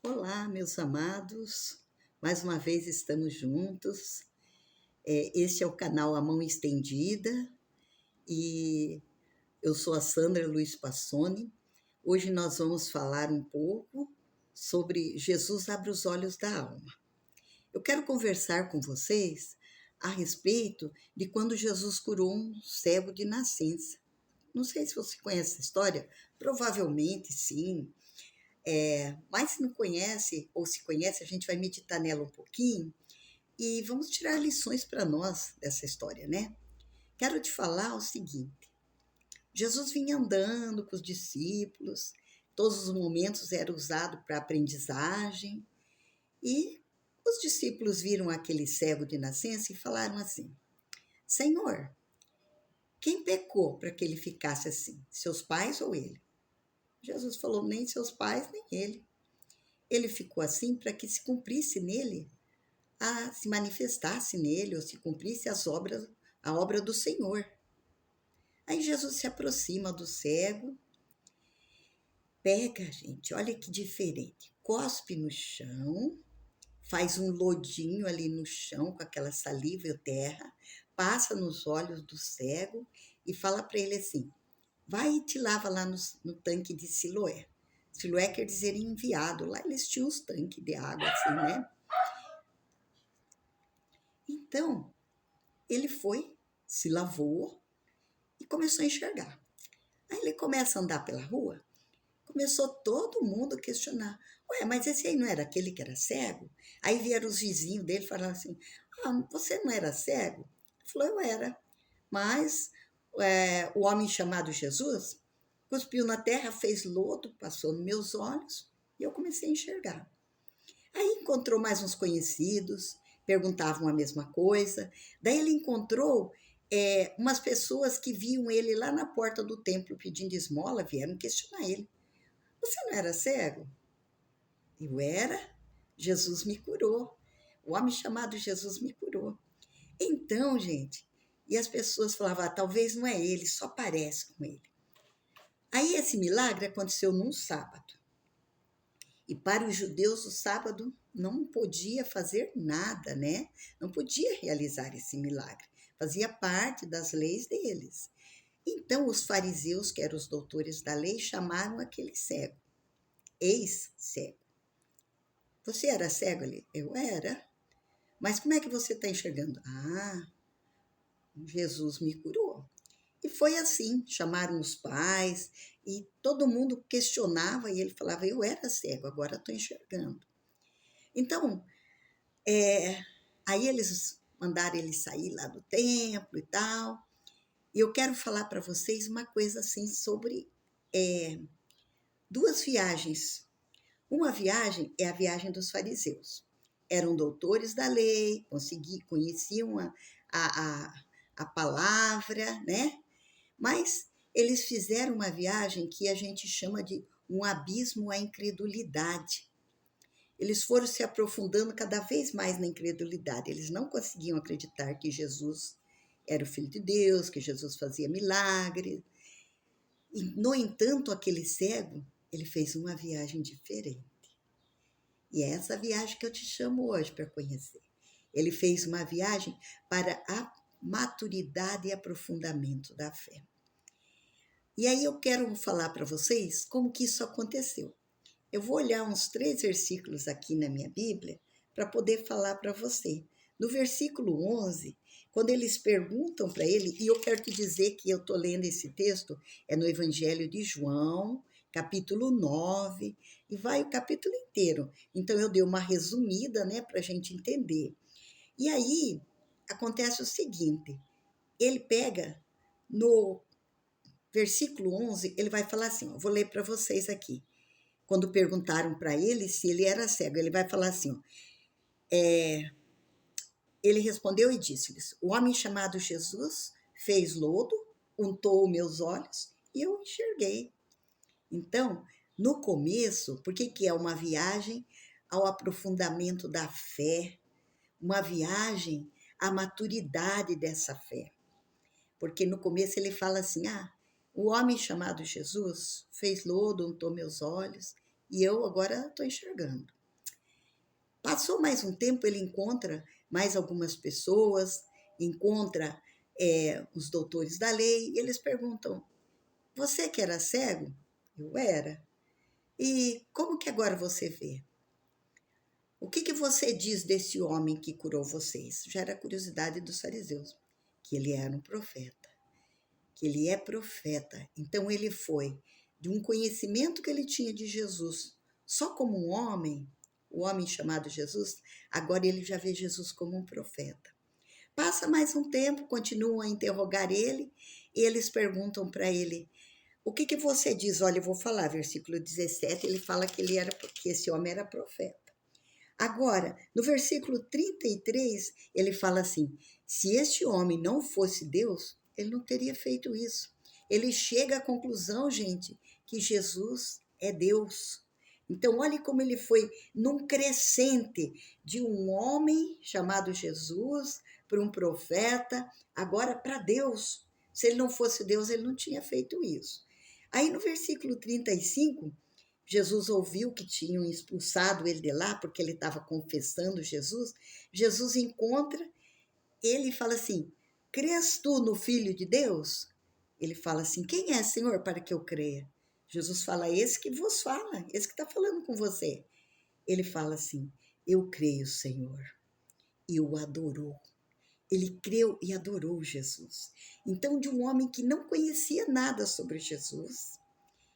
Olá, meus amados, mais uma vez estamos juntos. Este é o canal A Mão Estendida e eu sou a Sandra Luiz Passoni. Hoje nós vamos falar um pouco sobre Jesus abre os olhos da alma. Eu quero conversar com vocês a respeito de quando Jesus curou um cego de nascença. Não sei se você conhece essa história, provavelmente sim. Mas se não conhece, ou se conhece, a gente vai meditar nela um pouquinho e vamos tirar lições para nós dessa história, né? Quero te falar o seguinte: Jesus vinha andando com os discípulos, todos os momentos eram usados para aprendizagem, e os discípulos viram aquele cego de nascença e falaram assim: Senhor, quem pecou para que ele ficasse assim? Seus pais ou ele? Jesus falou: nem seus pais, nem ele. Ele ficou assim para que se cumprisse nele, se manifestasse nele, ou se cumprisse a obra do Senhor. Aí Jesus se aproxima do cego, pega, gente, olha que diferente, cospe no chão, faz um lodinho ali no chão com aquela saliva e terra, passa nos olhos do cego e fala para ele assim: vai e te lava lá no tanque de Siloé. Siloé quer dizer enviado, lá eles tinham os tanques de água assim, né? Então, ele foi, se lavou e começou a enxergar. Aí ele começa a andar pela rua, começou todo mundo a questionar: ué, mas esse aí não era aquele que era cego? Aí vieram os vizinhos dele e falaram assim: ah, você não era cego? Ele falou: eu era. Mas o homem chamado Jesus cuspiu na terra, fez lodo, passou nos meus olhos e eu comecei a enxergar. Aí encontrou mais uns conhecidos, perguntavam a mesma coisa. Daí ele encontrou umas pessoas que viam ele lá na porta do templo pedindo esmola, vieram questionar ele. Você não era cego? Eu era. Jesus me curou. O homem chamado Jesus me curou. Então, gente, e as pessoas falavam: talvez não é ele, só parece com ele. Aí esse milagre aconteceu num sábado. E para os judeus, o sábado não podia fazer nada, né? Não podia realizar esse milagre. Fazia parte das leis deles. Então, os fariseus, que eram os doutores da lei, chamaram aquele cego, ex-cego. Você era cego ali? Eu era. Mas como é que você está enxergando? Ah, Jesus me curou. E foi assim, chamaram os pais e todo mundo questionava e ele falava: eu era cego, agora estou enxergando. Então, aí eles mandaram ele sair lá do templo e tal. E eu quero falar para vocês uma coisa assim sobre duas viagens. Uma viagem é a viagem dos fariseus. Eram doutores da lei, conheciam a palavra, né? Mas eles fizeram uma viagem que a gente chama de um abismo à incredulidade. Eles foram se aprofundando cada vez mais na incredulidade. Eles não conseguiam acreditar que Jesus era o Filho de Deus, que Jesus fazia milagres. E, no entanto, aquele cego, ele fez uma viagem diferente. E é essa viagem que eu te chamo hoje para conhecer. Ele fez uma viagem para a maturidade e aprofundamento da fé. E aí eu quero falar para vocês como que isso aconteceu. Eu vou olhar uns 3 versículos aqui na minha Bíblia para poder falar para você. No versículo 11, quando eles perguntam para ele, e eu quero te dizer que eu estou lendo esse texto, é no Evangelho de João, capítulo 9, e vai o capítulo inteiro. Então eu dei uma resumida, né, para a gente entender. E aí acontece o seguinte, ele pega no versículo 11, ele vai falar assim, ó, vou ler para vocês aqui. Quando perguntaram para ele se ele era cego, ele vai falar assim, ó, ele respondeu e disse-lhes: o homem chamado Jesus fez lodo, untou meus olhos e eu enxerguei. Então, no começo, por que é uma viagem ao aprofundamento da fé, uma viagem à maturidade dessa fé? Porque no começo ele fala assim, o homem chamado Jesus fez lodo, untou meus olhos e eu agora estou enxergando. Passou mais um tempo, ele encontra mais algumas pessoas, encontra os doutores da lei, e eles perguntam: você que era cego? Eu era. E como que agora você vê? O que você diz desse homem que curou vocês? Já era curiosidade dos fariseus, que ele era um profeta, que ele é profeta. Então ele foi de um conhecimento que ele tinha de Jesus, só como um homem, o homem chamado Jesus, agora ele já vê Jesus como um profeta. Passa mais um tempo, continuam a interrogar ele, e eles perguntam para ele: o que você diz? Olha, eu vou falar, versículo 17, ele fala que que esse homem era profeta. Agora, no versículo 33, ele fala assim: se este homem não fosse Deus, ele não teria feito isso. Ele chega à conclusão, gente, que Jesus é Deus. Então, olhe como ele foi num crescente de um homem chamado Jesus para um profeta, agora para Deus. Se ele não fosse Deus, ele não tinha feito isso. Aí no versículo 35, Jesus ouviu que tinham expulsado ele de lá, porque ele estava confessando Jesus. Jesus encontra ele e fala assim: crês tu no Filho de Deus? Ele fala assim: quem é, Senhor, para que eu creia? Jesus fala: esse que vos fala, esse que está falando com você. Ele fala assim: eu creio, Senhor. E o adorou. Ele creu e adorou Jesus. Então, de um homem que não conhecia nada sobre Jesus,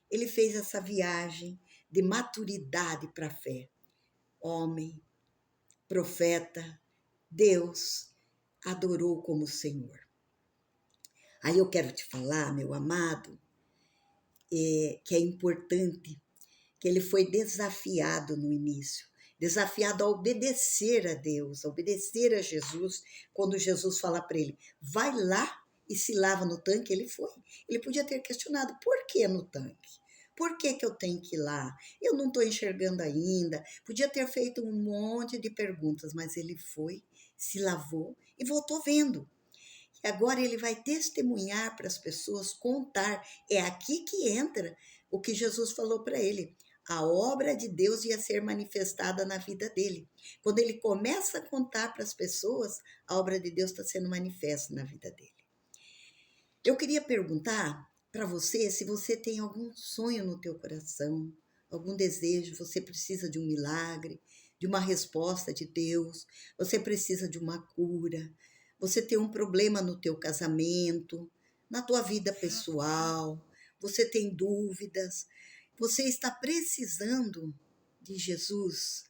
ele fez essa viagem de maturidade para a fé. Homem, profeta, Deus, adorou como Senhor. Aí eu quero te falar, meu amado, que é importante, que ele foi desafiado no início, desafiado a obedecer a Deus, a obedecer a Jesus, quando Jesus fala para ele: vai lá e se lava no tanque. Ele foi. Ele podia ter questionado: por que no tanque? Por que eu tenho que ir lá? Eu não estou enxergando ainda. Podia ter feito um monte de perguntas, mas ele foi, se lavou e voltou vendo. E agora ele vai testemunhar para as pessoas, contar. É aqui que entra o que Jesus falou para ele. A obra de Deus ia ser manifestada na vida dele. Quando ele começa a contar para as pessoas, a obra de Deus está sendo manifesta na vida dele. Eu queria perguntar para você se você tem algum sonho no teu coração, algum desejo, você precisa de um milagre, de uma resposta de Deus, você precisa de uma cura, você tem um problema no teu casamento, na tua vida pessoal, você tem dúvidas, você está precisando de Jesus,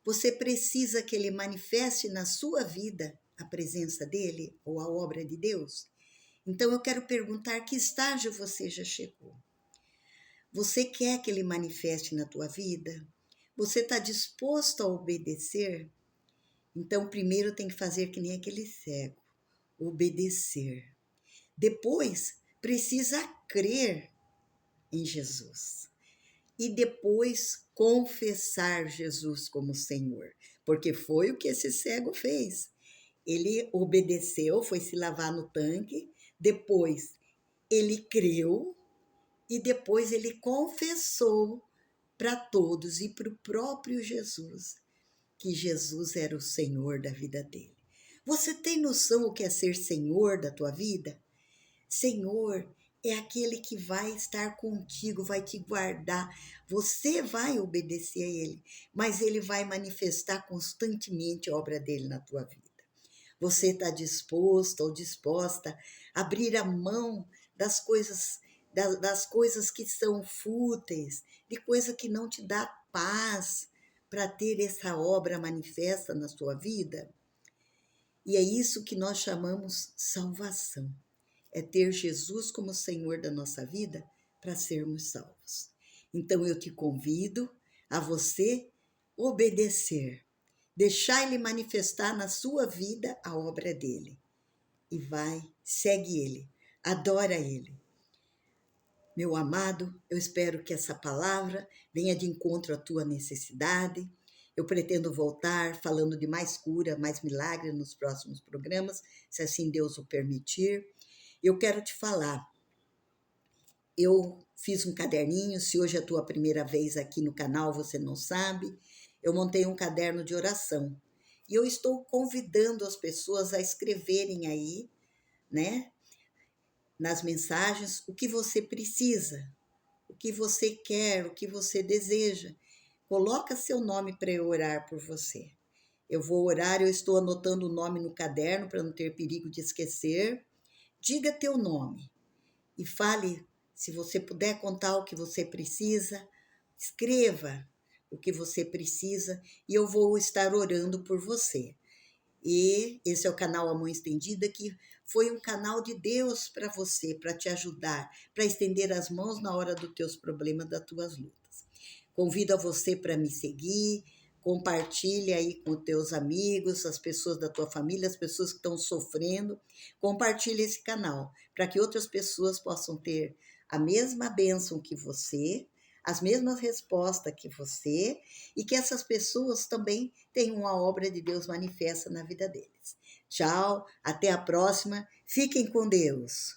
você precisa que ele manifeste na sua vida a presença dele ou a obra de Deus. Então eu quero perguntar: que estágio você já chegou? Você quer que ele manifeste na tua vida? Você está disposto a obedecer? Então primeiro tem que fazer que nem aquele cego, obedecer. Depois precisa crer em Jesus. E depois confessar Jesus como Senhor, porque foi o que esse cego fez. Ele obedeceu, foi se lavar no tanque, depois ele creu e depois ele confessou para todos e para o próprio Jesus que Jesus era o Senhor da vida dele. Você tem noção o que é ser Senhor da tua vida? Senhor é aquele que vai estar contigo, vai te guardar. Você vai obedecer a ele, mas ele vai manifestar constantemente a obra dele na tua vida. Você está disposto ou disposta a abrir a mão das coisas que são fúteis, de coisa que não te dá paz, para ter essa obra manifesta na sua vida? E é isso que nós chamamos salvação. É ter Jesus como Senhor da nossa vida para sermos salvos. Então eu te convido a você obedecer, deixar ele manifestar na sua vida a obra dele. E vai, segue ele, adora ele. Meu amado, eu espero que essa palavra venha de encontro à tua necessidade. Eu pretendo voltar falando de mais cura, mais milagre nos próximos programas, se assim Deus o permitir. Eu quero te falar Eu fiz um caderninho, se hoje é a tua primeira vez aqui no canal, você não sabe, eu montei um caderno de oração. E eu estou convidando as pessoas a escreverem aí, né, nas mensagens, o que você precisa, o que você quer, o que você deseja. Coloca seu nome para eu orar por você. Eu vou orar, eu estou anotando o nome no caderno para não ter perigo de esquecer. Diga teu nome e fale, se você puder contar o que você precisa, escreva o que você precisa e eu vou estar orando por você. E esse é o canal A Mão Estendida, que foi um canal de Deus para você, para te ajudar, para estender as mãos na hora dos teus problemas, das tuas lutas. Convido a você para me seguir, compartilhe aí com os teus amigos, as pessoas da tua família, as pessoas que estão sofrendo. Compartilhe esse canal, para que outras pessoas possam ter a mesma bênção que você, as mesmas respostas que você, e que essas pessoas também tenham uma obra de Deus manifesta na vida deles. Tchau, até a próxima, fiquem com Deus.